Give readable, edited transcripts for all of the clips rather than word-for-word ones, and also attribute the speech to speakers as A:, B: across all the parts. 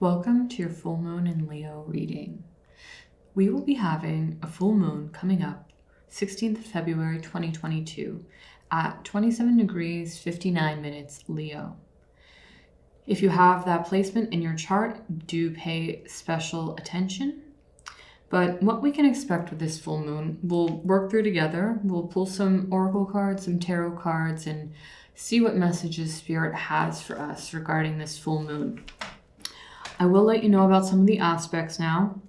A: Welcome to your full moon in Leo reading. We will be having a full moon coming up 16th of February 2022 at 27 degrees 59 minutes Leo. If you have that placement in your chart, do pay special attention. But what we can expect with this full moon, we'll work through together. We'll pull some oracle cards, some tarot cards, and see what messages Spirit has for us regarding this full moon. I will let you know about some of the aspects now.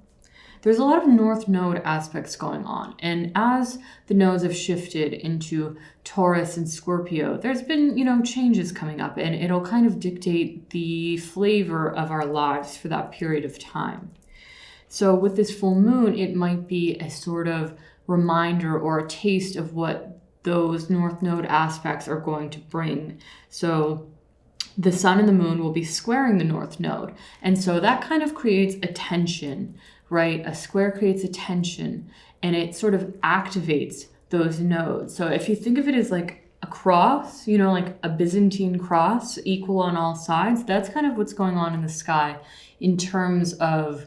A: There's a lot of North Node aspects going on, and as the nodes have shifted into Taurus and Scorpio, there's been, changes coming up, and it'll kind of dictate the flavor of our lives for that period of time. So with this full moon, it might be a sort of reminder or a taste of what those North Node aspects are going to bring. So the sun and the moon will be squaring the North Node. And so that kind of creates a tension, right? A square creates a tension and it sort of activates those nodes. So if you think of it as like a cross, like a Byzantine cross, equal on all sides, that's kind of what's going on in the sky in terms of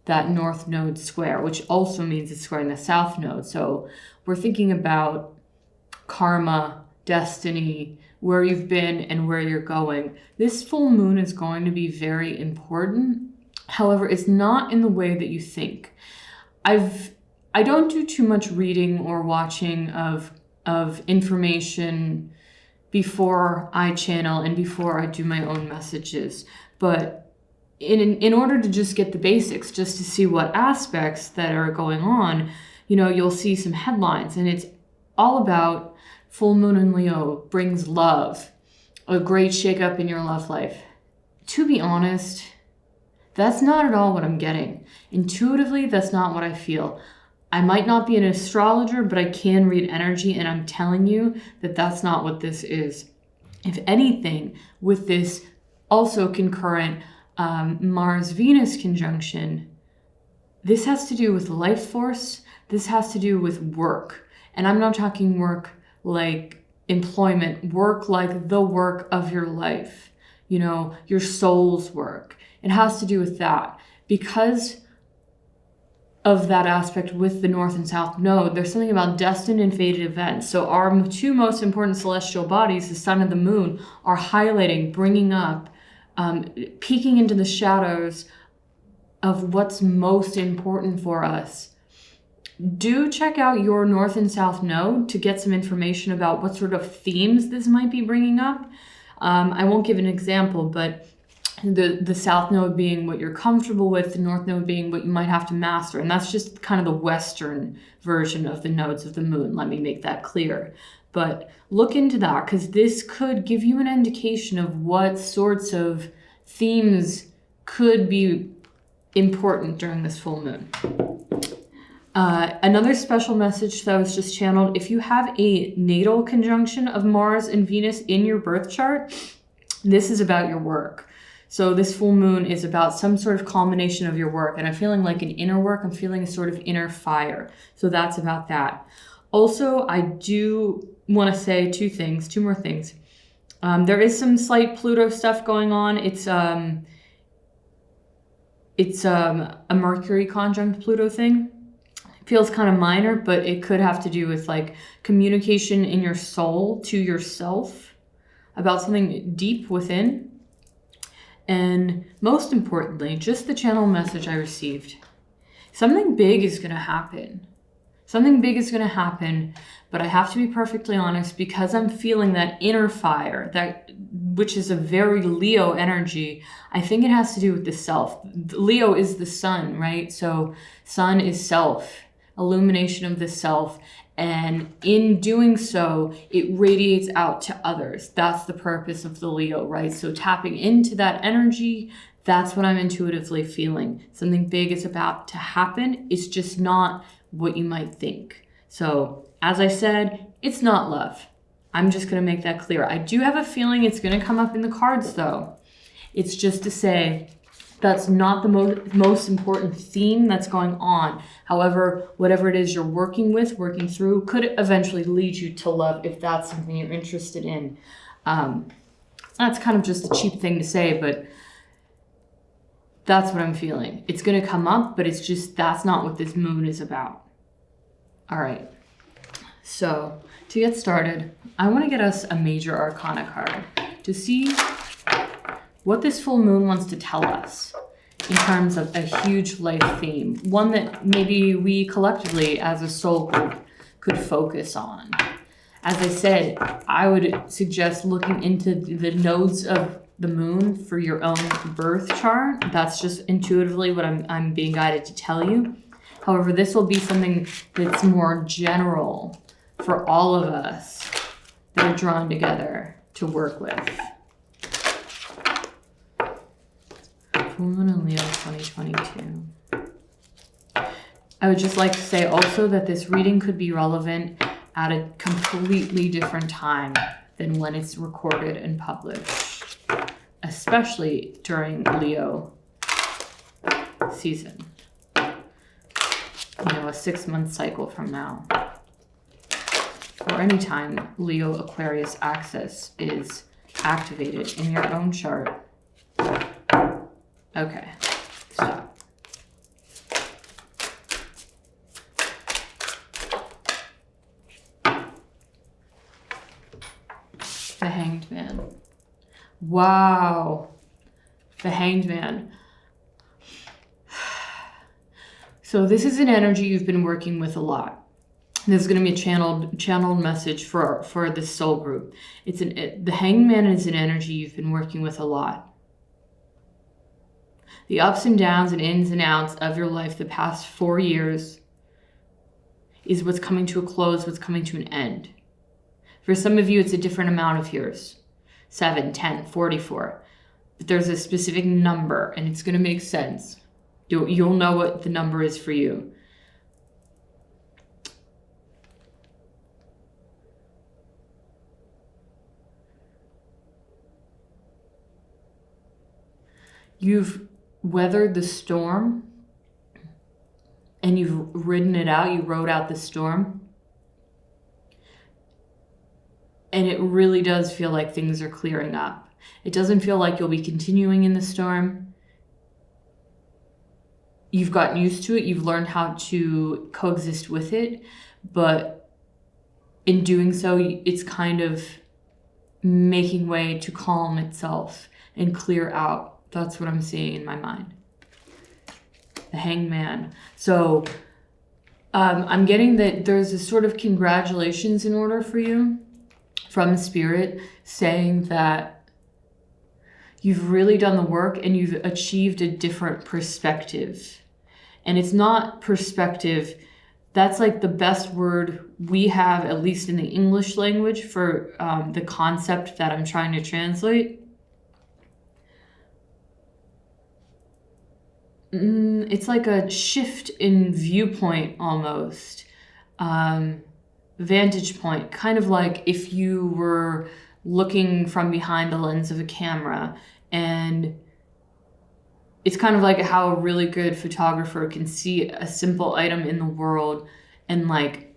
A: that North Node square, which also means it's squaring the South Node. So we're thinking about karma, destiny, where you've been and where you're going. This full moon is going to be very important. However, it's not in the way that you think. I don't do too much reading or watching of information before I channel and before I do my own messages. But in order to just get the basics, just to see what aspects that are going on, you'll see some headlines, and it's all about full moon in Leo brings love, a great shakeup in your love life. To be honest, that's not at all what I'm getting. Intuitively, that's not what I feel. I might not be an astrologer, but I can read energy, and I'm telling you that that's not what this is. If anything, with this also concurrent Mars-Venus conjunction, this has to do with life force. This has to do with work. And I'm not talking work like employment, work like the work of your life, your soul's work. It has to do with that. Because of that aspect with the North and South Node, there's something about destined and fated events. So our two most important celestial bodies, the sun and the moon, are highlighting, bringing up, peeking into the shadows of what's most important for us. Do check out your North and South Node to get some information about what sort of themes this might be bringing up. I won't give an example, but the South Node being what you're comfortable with, the North Node being what you might have to master. And that's just kind of the Western version of the nodes of the moon. Let me make that clear. But look into that, because this could give you an indication of what sorts of themes could be important during this full moon. Another special message that was just channeled, if you have a natal conjunction of Mars and Venus in your birth chart, this is about your work. So this full moon is about some sort of culmination of your work. And I'm feeling like an inner work. I'm feeling a sort of inner fire. So that's about that. Also, I do want to say two more things. There is some slight Pluto stuff going on. It's a Mercury conjunct Pluto thing. Feels kind of minor, but it could have to do with like communication in your soul to yourself about something deep within. And most importantly, just the channel message I received. Something big is going to happen. Something big is going to happen, but I have to be perfectly honest, because I'm feeling that inner fire, which is a very Leo energy. I think it has to do with the self. Leo is the sun, right? So sun is self. Illumination of the self, and in doing so, it radiates out to others. That's the purpose of the Leo, right? So tapping into that energy, that's what I'm intuitively feeling. Something big is about to happen. It's just not what you might think. So as I said, it's not love. I'm just going to make that clear. I do have a feeling it's going to come up in the cards though. It's just to say, that's not the most important theme that's going on. However, whatever it is you're working through, could eventually lead you to love if that's something you're interested in. That's kind of just a cheap thing to say, but That's what I'm feeling. It's going to come up, but it's just, that's not what this moon is about. All right. So to get started, I want to get us a major arcana card to see what this full moon wants to tell us in terms of a huge life theme, one that maybe we collectively as a soul group could focus on. As I said, I would suggest looking into the nodes of the moon for your own birth chart. That's just intuitively what I'm being guided to tell you. However, this will be something that's more general for all of us that are drawn together to work with. Full Moon in Leo 2022. I would just like to say also that this reading could be relevant at a completely different time than when it's recorded and published, especially during Leo season. You know, a 6-month cycle from now. Or anytime Leo Aquarius axis is activated in your own chart. Okay, so. The Hanged Man. Wow. The Hanged Man. So this is an energy you've been working with a lot. This is going to be a channeled message for this soul group. The Hanged Man is an energy you've been working with a lot. The ups and downs and ins and outs of your life the past 4 years is what's coming to a close, what's coming to an end. For some of you, it's a different amount of years. 7, 10, 44. But there's a specific number, and it's going to make sense. You'll know what the number is for you. You've weathered the storm, and you've ridden it out. You rode out the storm. And it really does feel like things are clearing up. It doesn't feel like you'll be continuing in the storm. You've gotten used to it. You've learned how to coexist with it. But in doing so, it's kind of making way to calm itself and clear out. That's what I'm seeing in my mind. The Hanged Man. So I'm getting that there's a sort of congratulations in order for you from Spirit, saying that you've really done the work and you've achieved a different perspective. And it's not perspective, that's like the best word we have, at least in the English language, for the concept that I'm trying to translate. It's like a shift in viewpoint almost. Vantage point, kind of like if you were looking from behind the lens of a camera, and it's kind of like how a really good photographer can see a simple item in the world and like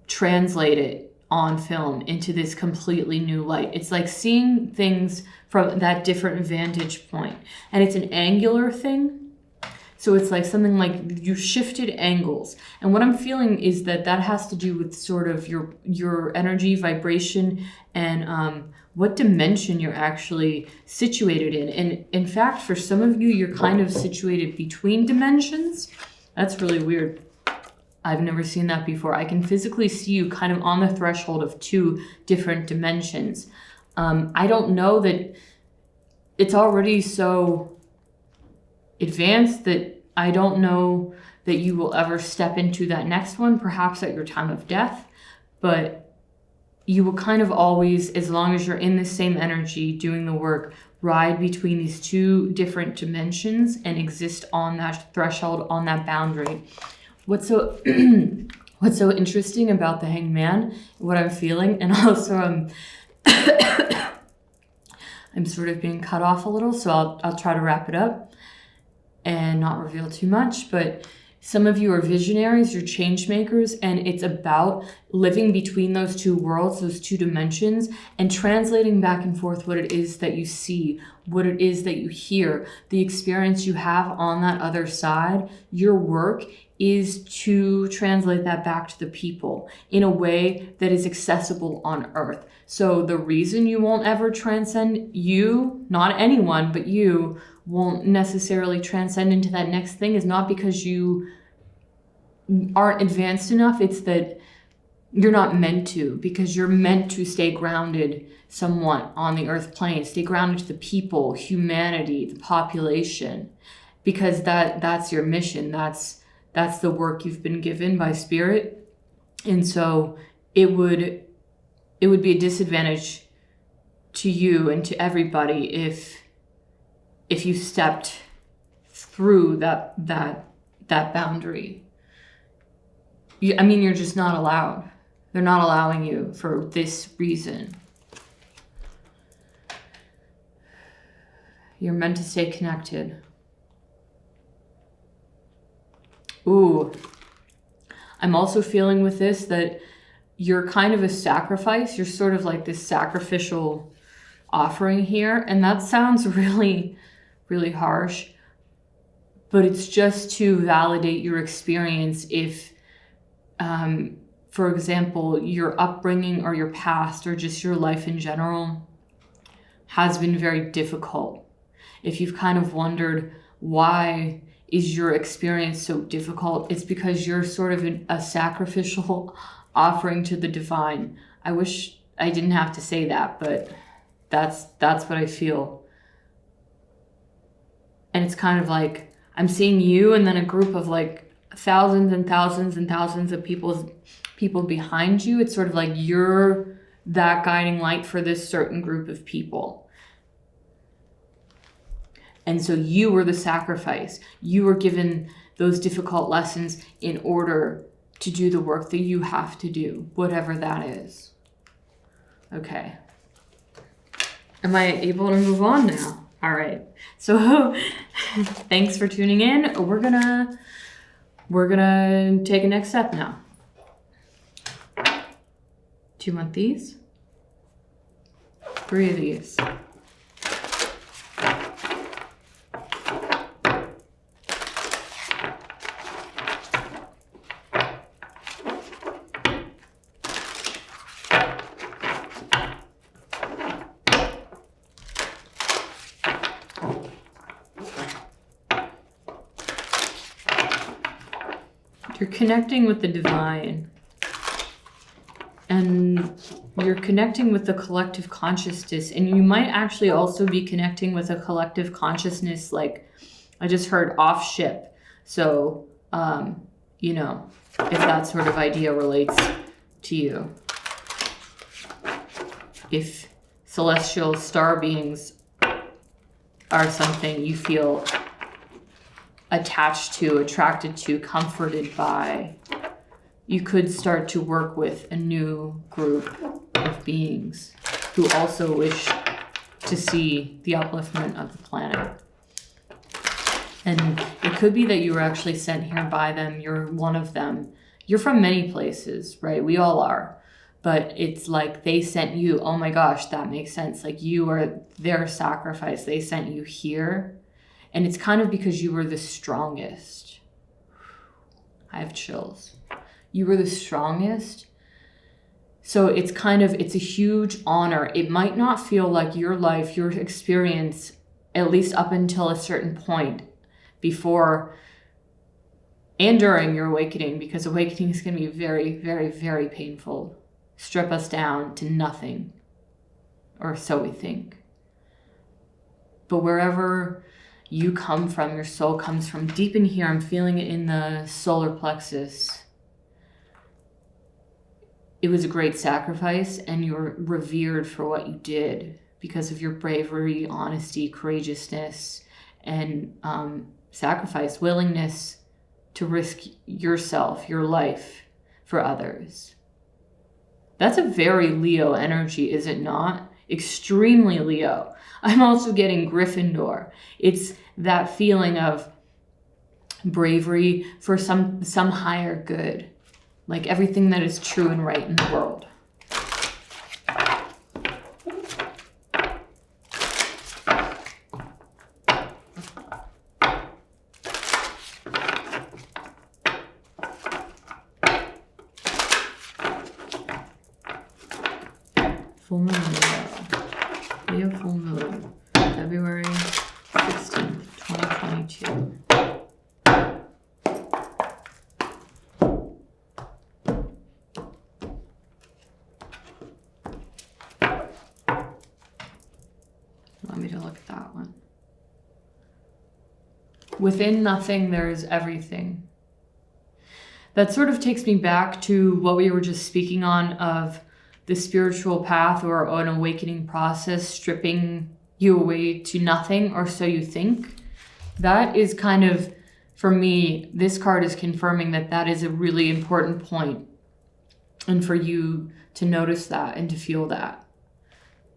A: translate it on film into this completely new light. It's like seeing things from that different vantage point, and it's an angular thing. So it's like something like you shifted angles. And what I'm feeling is that has to do with sort of your energy, vibration, and what dimension you're actually situated in. And in fact, for some of you, you're kind of situated between dimensions. That's really weird. I've never seen that before. I can physically see you kind of on the threshold of 2 different dimensions. I don't know that it's already so advanced that I don't know that you will ever step into that next one, perhaps at your time of death, but you will kind of always, as long as you're in the same energy doing the work, ride between these 2 different dimensions and exist on that threshold, on that boundary. What's so interesting about the Hanged Man, what I'm feeling, and also I'm sort of being cut off a little, so I'll try to wrap it up and not reveal too much, but Some of you are visionaries, you're change makers, and it's about living between those two worlds, those two dimensions, and translating back and forth what it is that you see, what it is that you hear, the experience you have on that other side. Your work is to translate that back to the people in a way that is accessible on Earth. So the reason you won't ever transcend, you, not anyone, but you, won't necessarily transcend into that next thing is not because you aren't advanced enough. It's that you're not meant to, because you're meant to stay grounded somewhat on the earth plane, stay grounded to the people, humanity, the population, because that's your mission. That's the work you've been given by spirit. And so it would be a disadvantage to you and to everybody if you stepped through that boundary. You're just not allowed. They're not allowing you for this reason. You're meant to stay connected. Ooh. I'm also feeling with this that you're kind of a sacrifice. You're sort of like this sacrificial offering here. And that sounds really, really harsh. But it's just to validate your experience if, for example, your upbringing or your past or just your life in general has been very difficult. If you've kind of wondered why is your experience so difficult, it's because you're sort of a sacrificial offering to the divine. I wish I didn't have to say that, but that's what I feel. And it's kind of like I'm seeing you and then a group of like thousands and thousands and thousands of people behind you. It's sort of like you're that guiding light for this certain group of people. And so you were the sacrifice. You were given those difficult lessons in order to do the work that you have to do, whatever that is. Okay. Am I able to move on now? All right. So thanks for tuning in. We're gonna take a next step now. Do you want these? 3 of these. You're connecting with the divine, and you're connecting with the collective consciousness, and you might actually also be connecting with a collective consciousness, like I just heard off ship. So, if that sort of idea relates to you. If celestial star beings are something you feel attached to, attracted to, comforted by, you could start to work with a new group of beings who also wish to see the upliftment of the planet. And it could be that you were actually sent here by them. You're one of them. You're from many places, right? We all are. But it's like they sent you. Oh my gosh, that makes sense. Like you are their sacrifice. They sent you here. And it's kind of because you were the strongest. I have chills. You were the strongest. So it's a huge honor. It might not feel like your life, your experience, at least up until a certain point before and during your awakening, because awakening is going to be very, very, very painful. Strip us down to nothing, or so we think. But wherever you come from, your soul comes from, deep in here, I'm feeling it in the solar plexus. It was a great sacrifice, and you're revered for what you did because of your bravery, honesty, courageousness, and sacrifice, willingness to risk yourself, your life, for others. That's a very Leo energy, is it not? Extremely Leo. I'm also getting Gryffindor. It's that feeling of bravery for some higher good, like everything that is true and right in the world. Full moon, Leo full moon, February 16th, 2022. Want me to look at that one? Within nothing, there is everything. That sort of takes me back to what we were just speaking on of the spiritual path or an awakening process stripping you away to nothing, or so you think. That is kind of, for me, this card is confirming that that is a really important point, and for you to notice that and to feel that,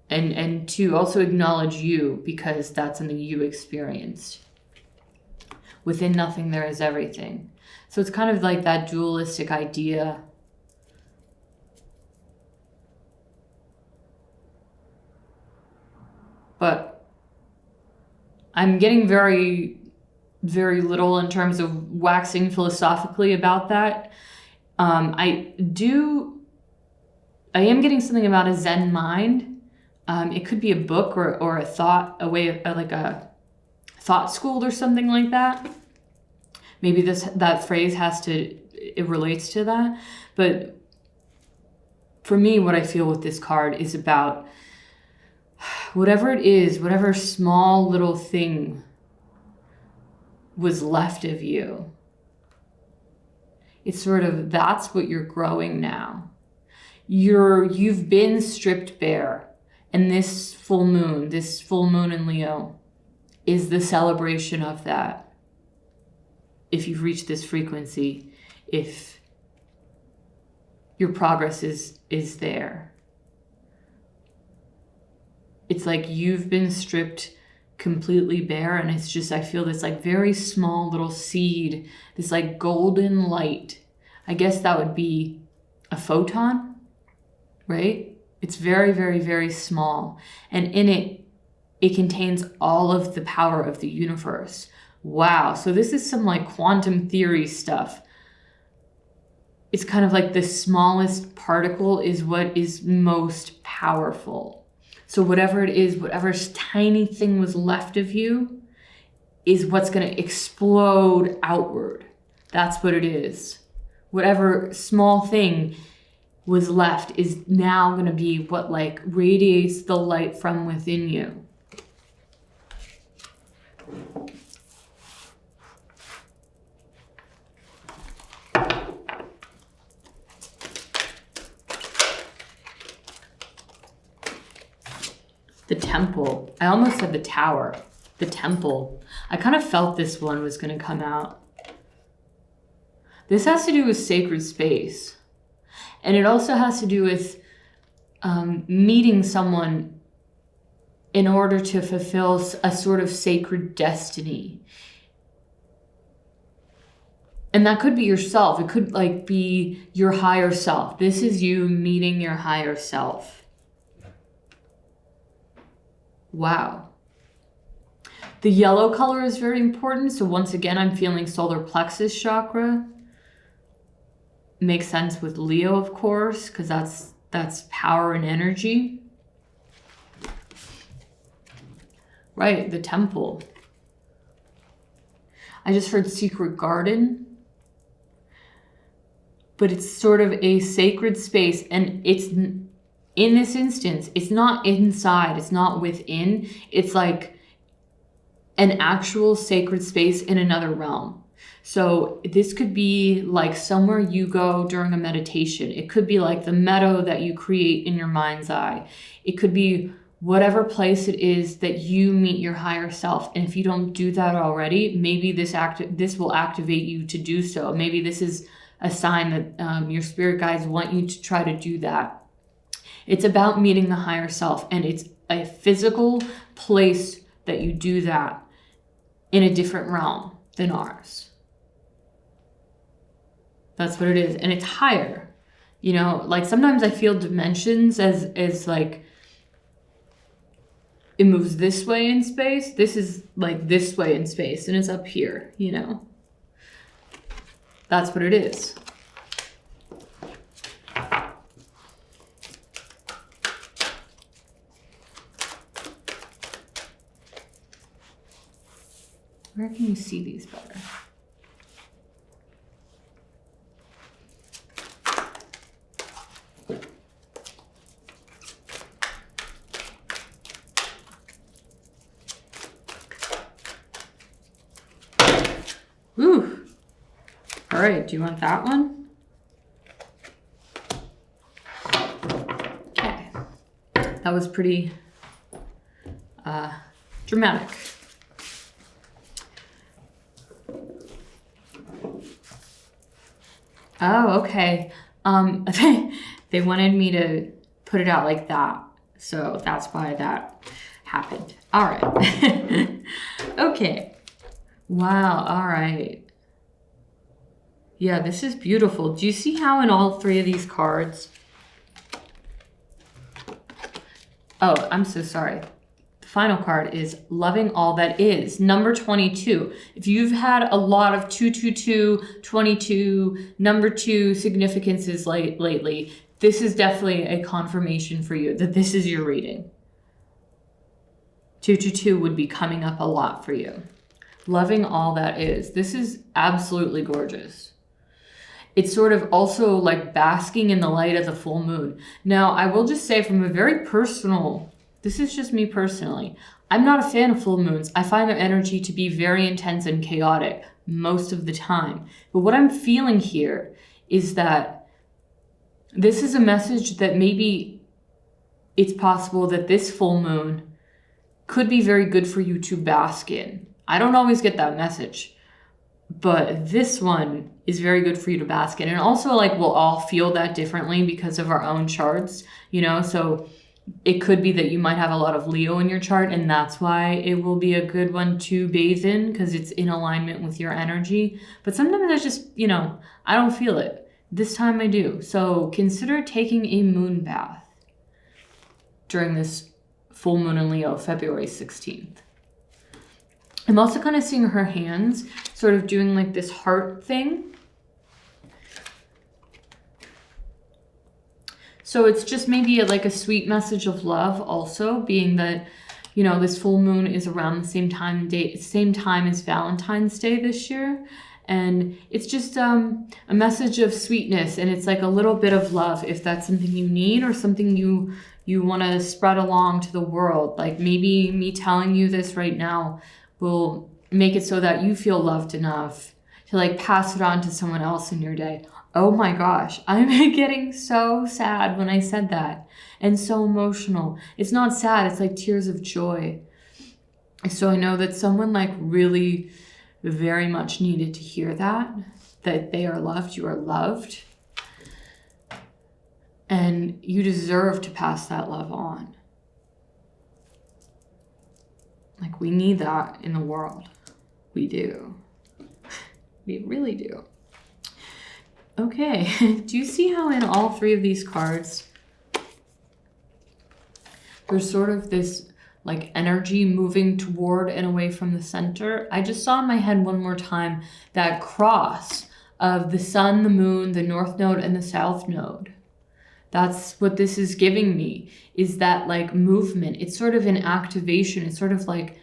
A: and to also acknowledge you, because that's something you experienced. Within nothing, there is everything. So it's kind of like that dualistic idea. But I'm getting very, very little in terms of waxing philosophically about that. I am getting something about a Zen mind. It could be a book or a thought, like a thought school or something like that. Maybe that phrase it relates to that. But for me, what I feel with this card is about whatever it is, whatever small little thing was left of you. It's sort of, that's what you're growing now. You've been stripped bare. And this full moon in Leo is the celebration of that. If you've reached this frequency, if your progress is there. It's like you've been stripped completely bare, and it's just, I feel this like very small little seed, this like golden light. I guess that would be a photon, right? It's very, very, very small. And in it contains all of the power of the universe. Wow. So this is some like quantum theory stuff. It's kind of like the smallest particle is what is most powerful. So whatever it is, whatever tiny thing was left of you is what's going to explode outward. That's what it is. Whatever small thing was left is now going to be what like radiates the light from within you. The temple. I almost said the tower. The temple. I kind of felt this one was going to come out. This has to do with sacred space. And it also has to do with meeting someone in order to fulfill a sort of sacred destiny. And that could be yourself. It could like be your higher self. This is you meeting your higher self. Wow. The yellow color is very important. So once again, I'm feeling solar plexus chakra. Makes sense with Leo, of course, because that's power and energy. Right, the temple. I just heard secret garden. But it's sort of a sacred space, and it's, in this instance, it's not inside, it's not within. It's like an actual sacred space in another realm. So this could be like somewhere you go during a meditation. It could be like the meadow that you create in your mind's eye. It could be whatever place it is that you meet your higher self. And if you don't do that already, maybe this will activate you to do so. Maybe this is a sign that your spirit guides want you to try to do that. It's about meeting the higher self, and it's a physical place that you do that in a different realm than ours. That's what it is. And it's higher. You know, like sometimes I feel dimensions as like it moves this way in space. This is like this way in space and it's up here, you know. That's what it is. Where can you see these better? Ooh. All right, do you want that one? Okay. That was pretty dramatic. Oh, okay. They wanted me to put it out like that. So that's why that happened. All right. Okay. Wow. All right. Yeah, this is beautiful. Do you see how in all three of these cards? Oh, I'm so sorry. The final card is loving all that is. Number 22. If you've had a lot of 222, 22, number 2 significances lately, this is definitely a confirmation for you that this is your reading. 222 would be coming up a lot for you. Loving all that is. This is absolutely gorgeous. It's sort of also like basking in the light of the full moon. Now, I will just say from a very personal, this is just me personally, I'm not a fan of full moons. I find their energy to be very intense and chaotic most of the time. But what I'm feeling here is that this is a message that maybe it's possible that this full moon could be very good for you to bask in. I don't always get that message, but this one is very good for you to bask in. And also, like, we'll all feel that differently because of our own charts, you know? So it could be that you might have a lot of Leo in your chart, and that's why it will be a good one to bathe in, because it's in alignment with your energy. But sometimes I just, you know, I don't feel it. This time I do. So consider taking a moon bath during this full moon in Leo, February 16th. I'm also kind of seeing her hands sort of doing like this heart thing. So it's just maybe like a sweet message of love also, being that, you know, this full moon is around the same time as Valentine's Day this year. And it's just a message of sweetness, and it's like a little bit of love if that's something you need or something you want to spread along to the world. Like maybe me telling you this right now will make it so that you feel loved enough to like pass it on to someone else in your day. Oh my gosh, I'm getting so sad when I said that, and so emotional. It's not sad, it's like tears of joy. So I know that someone like really very much needed to hear that they are loved, you are loved, and you deserve to pass that love on. Like, we need that in the world. We do. We really do. Okay, do you see how in all three of these cards, there's sort of this like energy moving toward and away from the center? I just saw in my head one more time that cross of the sun, the moon, the north node, and the south node. That's what this is giving me, is that like movement. It's sort of an activation. It's sort of like,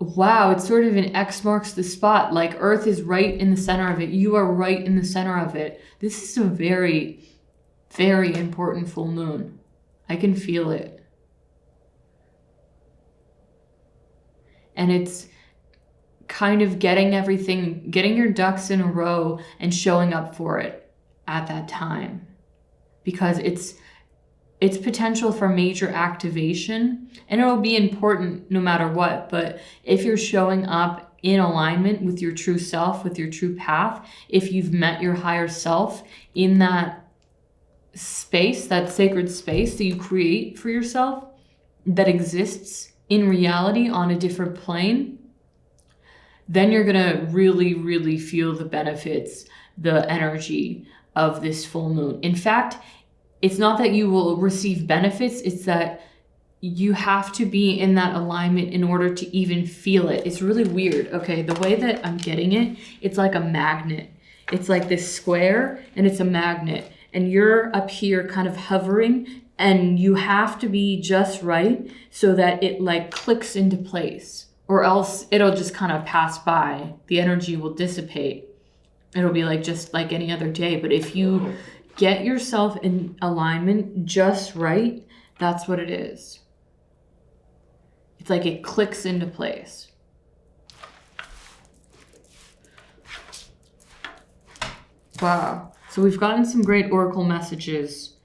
A: wow, it's sort of an X marks the spot. Like Earth is right in the center of it. You are right in the center of it. This is a very, very important full moon. I can feel it. And it's kind of getting your ducks in a row and showing up for it at that time. Because it's potential for major activation, and it'll be important no matter what. But if you're showing up in alignment with your true self, with your true path, if you've met your higher self in that space, that sacred space that you create for yourself, that exists in reality on a different plane, then you're gonna really, really feel the benefits the energy of this full moon. In fact, it's not that you will receive benefits, it's that you have to be in that alignment in order to even feel it. It's really weird. Okay, the way that I'm getting it, it's like a magnet. It's like this square and it's a magnet. And you're up here kind of hovering, and you have to be just right so that it like clicks into place, or else it'll just kind of pass by. The energy will dissipate. It'll be like just like any other day. But if you get yourself in alignment just right, that's what it is. It's like it clicks into place. Wow. So we've gotten some great oracle messages.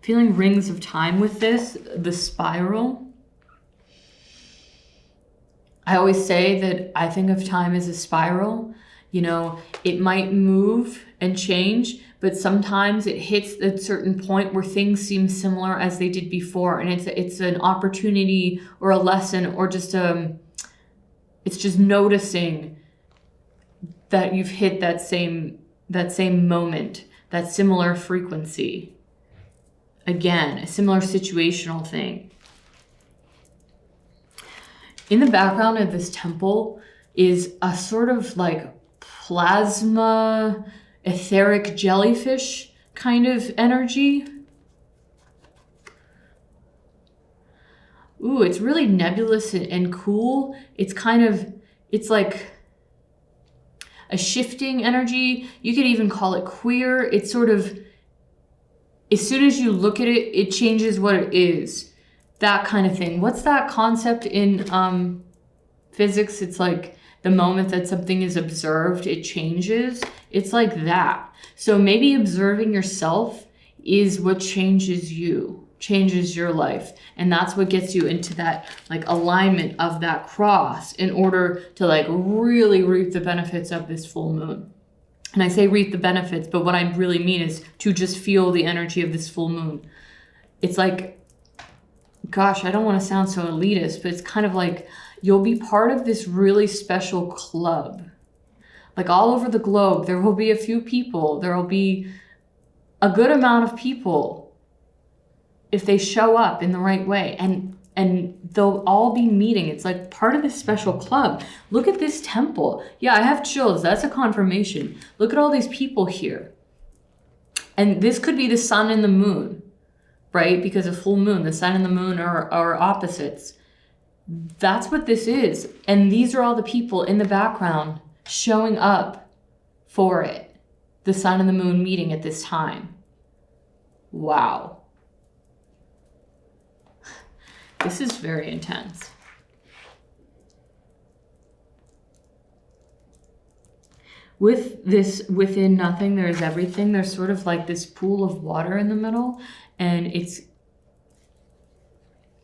A: Feeling rings of time with this, the spiral. I always say that I think of time as a spiral. You know, it might move and change, but sometimes it hits a certain point where things seem similar as they did before, and it's an opportunity or a lesson, or just it's just noticing that you've hit that same moment, that similar frequency. Again, a similar situational thing. In the background of this temple is a sort of like plasma, etheric jellyfish kind of energy. Ooh, it's really nebulous and cool. It's like a shifting energy. You could even call it queer. It's sort of, as soon as you look at it, it changes what it is. That kind of thing. What's that concept in physics? It's like the moment that something is observed, it changes. It's like that. So maybe observing yourself is what changes you, changes your life. And that's what gets you into that like alignment of that cross in order to like really reap the benefits of this full moon. And I say reap the benefits, but what I really mean is to just feel the energy of this full moon. It's like, gosh, I don't want to sound so elitist, but it's kind of like you'll be part of this really special club. Like all over the globe, there will be a few people, there will be a good amount of people if they show up in the right way, and they'll all be meeting. It's like part of this special club. Look at this temple. Yeah, I have chills. That's a confirmation. Look at all these people here. And this could be the sun and the moon, right? Because of full moon, the sun and the moon are opposites. That's what this is. And these are all the people in the background showing up for it. The sun and the moon meeting at this time. Wow. This is very intense. With this, within nothing, there's everything. There's sort of like this pool of water in the middle, and it's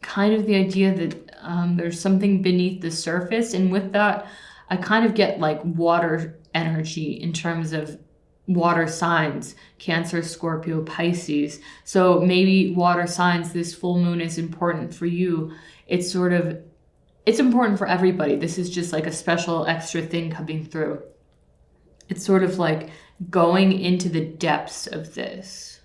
A: kind of the idea that there's something beneath the surface. And with that, I kind of get like water energy in terms of water signs, Cancer, Scorpio, Pisces. So maybe water signs, this full moon is important for you. It's important for everybody. This is just like a special extra thing coming through. It's sort of like going into the depths of this.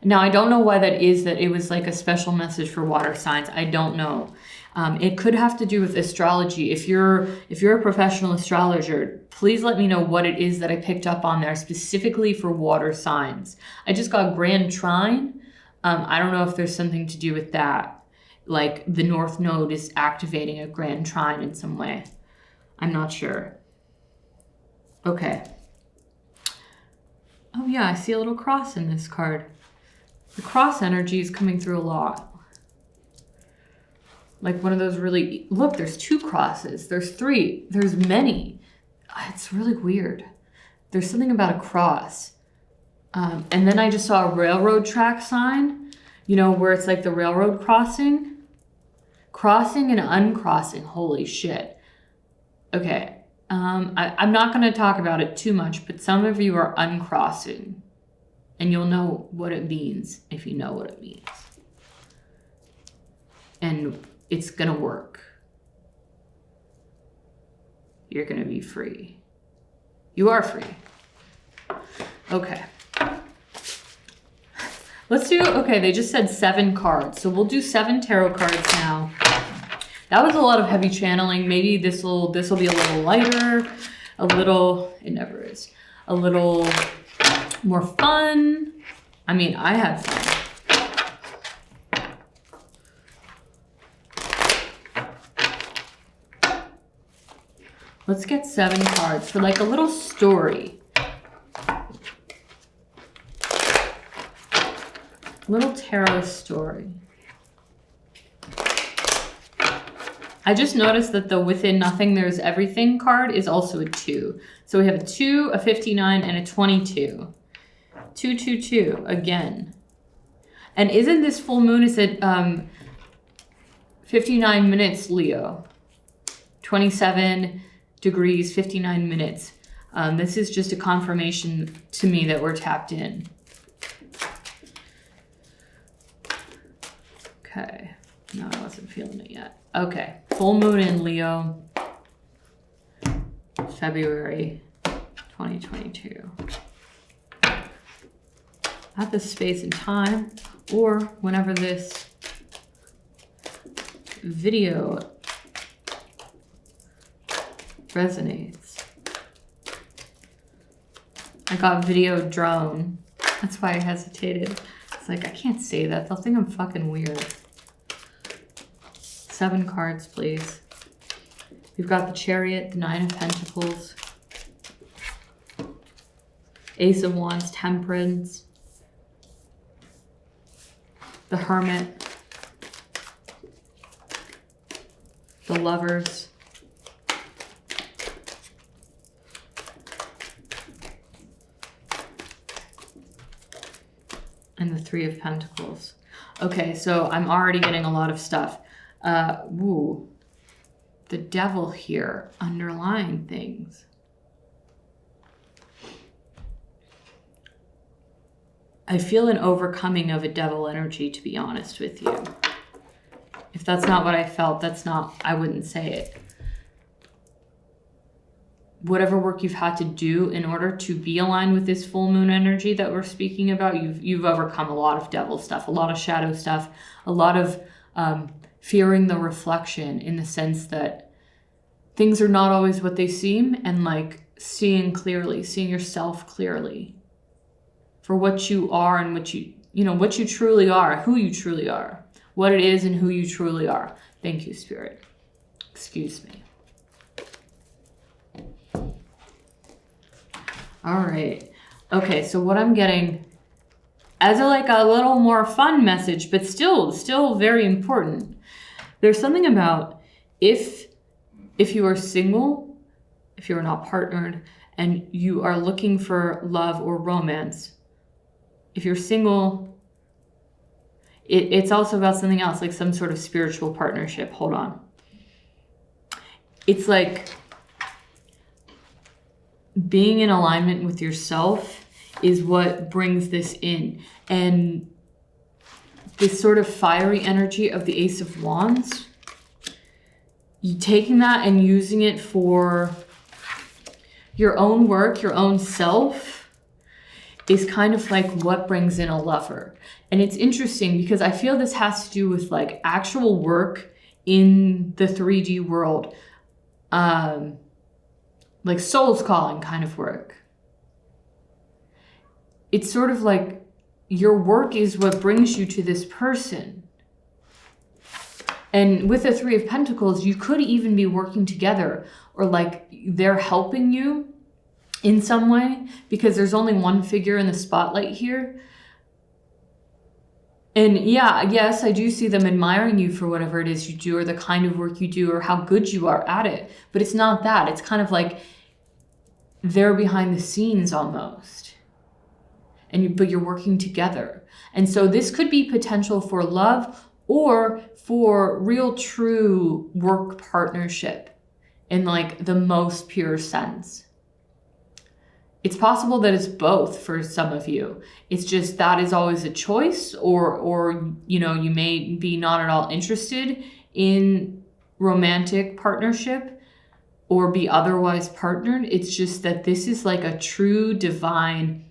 A: Now, I don't know why that is, that it was like a special message for water signs. I don't know. It could have to do with astrology. If you're a professional astrologer, please let me know what it is that I picked up on there specifically for water signs. I just got Grand Trine. I don't know if there's something to do with that. Like the North Node is activating a Grand Trine in some way. I'm not sure. Okay. Oh yeah, I see a little cross in this card. The cross energy is coming through a lot. Like one of those really, look, there's 2 crosses. There's 3. There's many. It's really weird. There's something about a cross. And then I just saw a railroad track sign, you know, where it's like the railroad crossing. Crossing and uncrossing. Holy shit. Okay. I'm not going to talk about it too much, but some of you are uncrossing. And you'll know what it means if you know what it means. And it's going to work. you're going to be free. You are free. Okay. Let's do, okay, they just said 7 cards. So we'll do 7 tarot cards now. That was a lot of heavy channeling. Maybe this will be a little lighter, it never is, a little more fun. I mean, I had fun. Let's get 7 cards for like a little story. Little tarot story. I just noticed that the Within Nothing There's Everything card is also a 2. So we have a 2, a 59, and a 22. 2, 2, 2 again. And isn't this full moon, is it 59 minutes, Leo? 27 degrees, 59 minutes. This is just a confirmation to me that we're tapped in. Okay. No, I wasn't feeling it yet. Okay. Full moon in Leo, February 2022. At this space and time, or whenever this video resonates. I got video drone. That's why I hesitated. It's like, I can't say that. They'll think I'm fucking weird. 7 cards, please. We've got the Chariot, the 9 of Pentacles, Ace of Wands, Temperance, the Hermit, the Lovers, and the 3 of Pentacles. Okay, so I'm already getting a lot of stuff. The Devil here, underlying things. I feel an overcoming of a devil energy, to be honest with you. If that's not what I felt, I wouldn't say it. Whatever work you've had to do in order to be aligned with this full moon energy that we're speaking about, you've overcome a lot of devil stuff, a lot of shadow stuff, a lot of fearing the reflection, in the sense that things are not always what they seem, and like seeing clearly, seeing yourself clearly for what you are and what you truly are, who you truly are, what it is and who you truly are. Thank you, Spirit. Excuse me. All right. Okay, so what I'm getting as a little more fun message, but still very important. There's something about if you are single, if you're not partnered, and you are looking for love or romance, if you're single, it's also about something else, like some sort of spiritual partnership. Hold on. It's like being in alignment with yourself is what brings this in. And this sort of fiery energy of the Ace of Wands, you taking that and using it for your own work, your own self, is kind of like what brings in a lover. And it's interesting because I feel this has to do with like actual work in the 3D world. Like soul's calling kind of work. It's sort of like your work is what brings you to this person. And with the 3 of Pentacles, you could even be working together, or like they're helping you in some way, because there's only one figure in the spotlight here. And yeah, yes, I do see them admiring you for whatever it is you do, or the kind of work you do, or how good you are at it. But it's not that. It's kind of like they're behind the scenes almost. But you're working together. And so this could be potential for love or for real true work partnership in like the most pure sense. It's possible that it's both for some of you. It's just that is always a choice, or you may be not at all interested in romantic partnership, or be otherwise partnered. It's just that this is like a true divine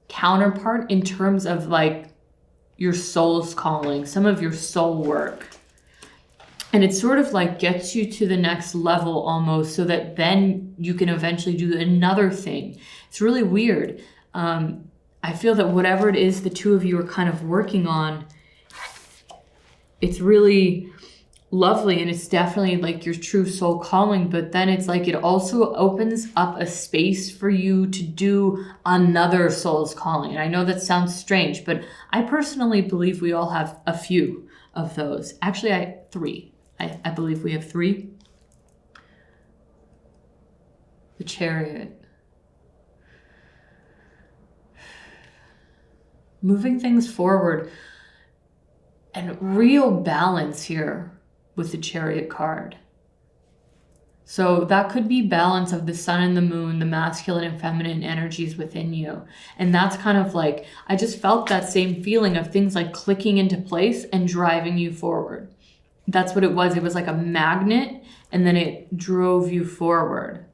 A: counterpart in terms of like your soul's calling, some of your soul work. And it sort of like gets you to the next level almost, so that then you can eventually do another thing. It's really weird. I feel that whatever it is the two of you are kind of working on, it's really lovely, and it's definitely like your true soul calling. But then it's like it also opens up a space for you to do another soul's calling. And I know that sounds strange, but I personally believe we all have a few of those. Actually, three. I believe we have three. The Chariot. Moving things forward, and real balance here with the Chariot card. So that could be balance of the sun and the moon, the masculine and feminine energies within you. And that's kind of like, I just felt that same feeling of things like clicking into place and driving you forward. That's what it was. It was like a magnet, and then it drove you forward.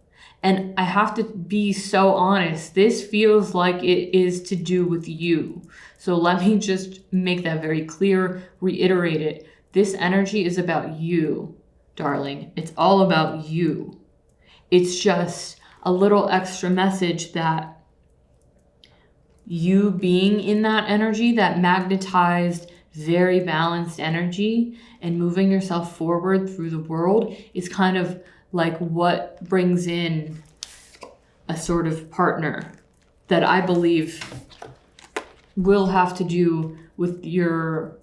A: And I have to be so honest, this feels like it is to do with you. So let me just make that very clear, reiterate it. This energy is about you, darling. It's all about you. It's just a little extra message that you being in that energy, that magnetized, very balanced energy, and moving yourself forward through the world is kind of like what brings in a sort of partner that I believe will have to do with your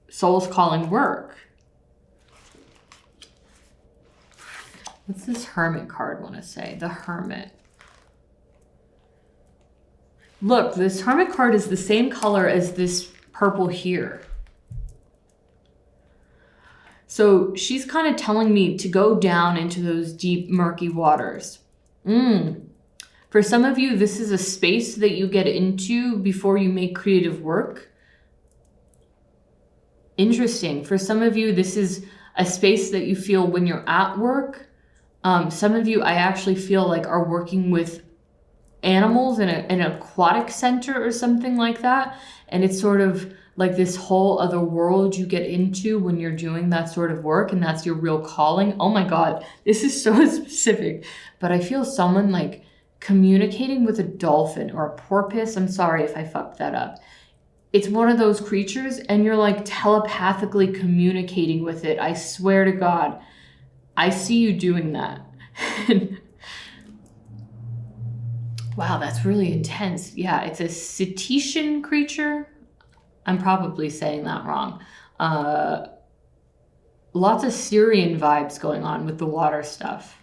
A: soul's calling work. What's this Hermit card want to say? The Hermit. Look, this Hermit card is the same color as this purple here. So she's kind of telling me to go down into those deep, murky waters. For some of you, this is a space that you get into before you make creative work. Interesting. For some of you, this is a space that you feel when you're at work. Some of you, I actually feel like are working with animals in an aquatic center or something like that. And it's sort of like this whole other world you get into when you're doing that sort of work, and that's your real calling. Oh my God, this is so specific. But I feel someone like communicating with a dolphin or a porpoise. I'm sorry if I fucked that up. It's one of those creatures, and you're like telepathically communicating with it. I swear to God, I see you doing that. Wow, that's really intense. Yeah, it's a cetacean creature. I'm probably saying that wrong. Lots of Syrian vibes going on with the water stuff.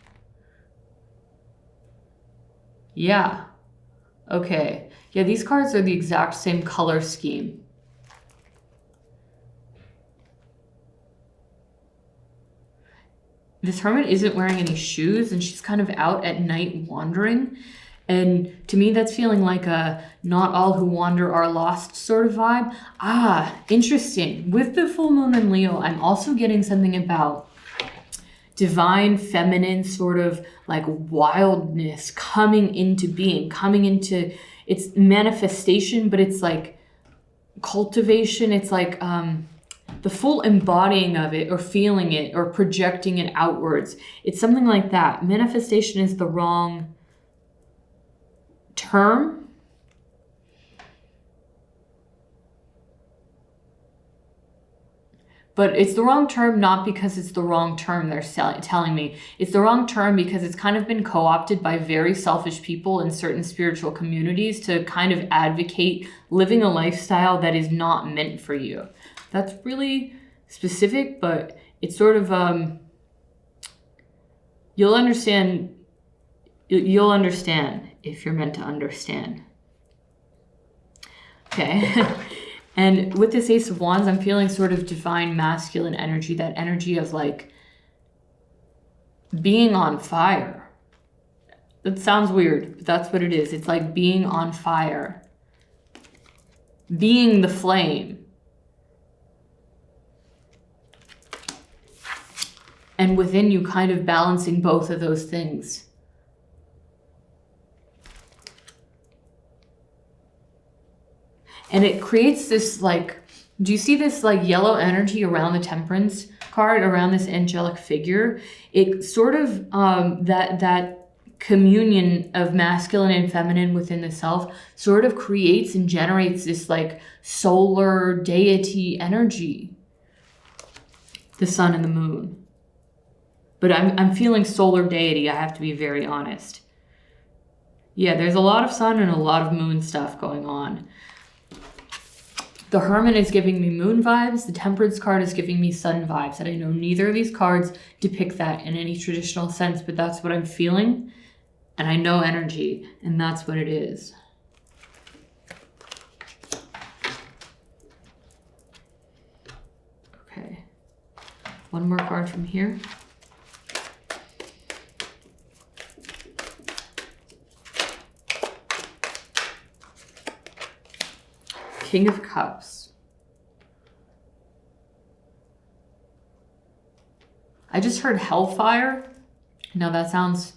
A: Yeah. Okay. Yeah, these cards are the exact same color scheme. This hermit isn't wearing any shoes, and she's kind of out at night wandering. And to me, that's feeling like a not all who wander are lost sort of vibe. Interesting. With the full moon in Leo, I'm also getting something about divine feminine sort of like wildness coming into being, coming into its manifestation, but it's like cultivation. It's like the full embodying of it, or feeling it, or projecting it outwards. It's something like that. Manifestation is the wrong term. But it's the wrong term not because it's the wrong term, they're telling me. It's the wrong term because it's kind of been co-opted by very selfish people in certain spiritual communities to kind of advocate living a lifestyle that is not meant for you. That's really specific, but it's sort of, you'll understand if you're meant to understand. Okay. And with this Ace of Wands, I'm feeling sort of divine masculine energy, that energy of like being on fire. That sounds weird, but that's what it is. It's like being on fire, being the flame. and within you kind of balancing both of those things. And it creates this like, do you see this like yellow energy around the Temperance card, around this angelic figure? It sort of, that communion of masculine and feminine within the self sort of creates and generates this like solar deity energy. The sun and the moon. But I'm feeling solar deity, I have to be very honest. Yeah, there's a lot of sun and a lot of moon stuff going on. The Hermit is giving me moon vibes. The Temperance card is giving me sun vibes. And I know neither of these cards depict that in any traditional sense, but that's what I'm feeling. And I know energy, and that's what it is. Okay. One more card from here. King of Cups. I just heard Hellfire. Now that sounds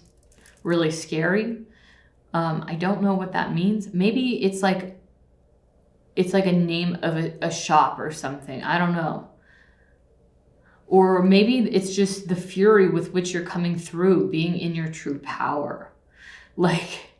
A: really scary. I don't know what that means. Maybe it's like a name of a shop or something. I don't know. Or maybe it's just the fury with which you're coming through, being in your true power. Like,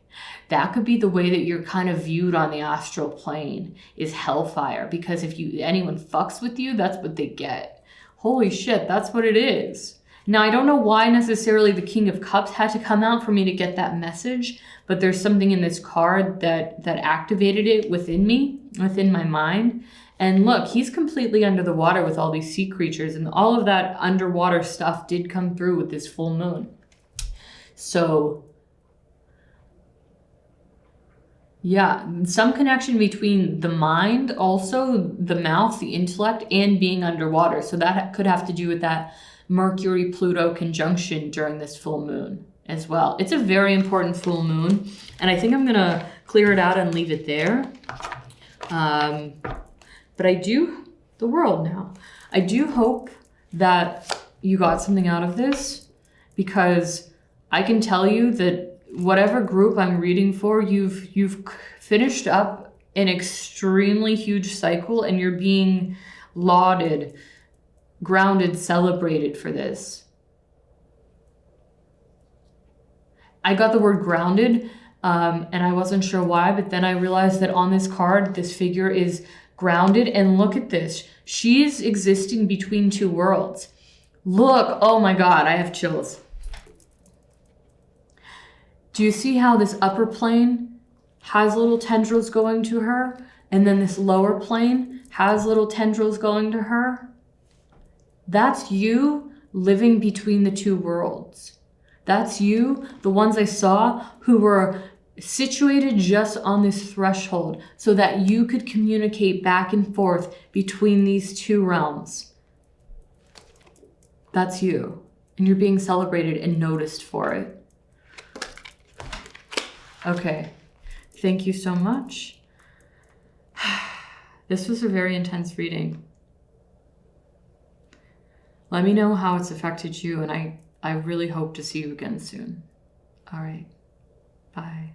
A: that could be the way that you're kind of viewed on the astral plane, is hellfire. Because if anyone fucks with you, that's what they get. Holy shit, that's what it is. Now, I don't know why necessarily the King of Cups had to come out for me to get that message, but there's something in this card that activated it within me, within my mind. And look, he's completely under the water with all these sea creatures, and all of that underwater stuff did come through with this full moon. So yeah, some connection between the mind, also the mouth, the intellect, and being underwater. So that could have to do with that Mercury-Pluto conjunction during this full moon as well. It's a very important full moon, and I think I'm going to clear it out and leave it there. But the world now. I do hope that you got something out of this, because I can tell you that whatever group I'm reading for, you've finished up an extremely huge cycle, and you're being lauded, grounded, celebrated for this. I got the word grounded, and I wasn't sure why, but then I realized that on this card, this figure is grounded, and look at this. She's existing between two worlds. Look, oh my God, I have chills. Do you see how this upper plane has little tendrils going to her, and then this lower plane has little tendrils going to her? That's you living between the two worlds. That's you, the ones I saw who were situated just on this threshold so that you could communicate back and forth between these two realms. That's you. And you're being celebrated and noticed for it. Okay. Thank you so much. This was a very intense reading. Let me know how it's affected you, and I really hope to see you again soon. All right. Bye.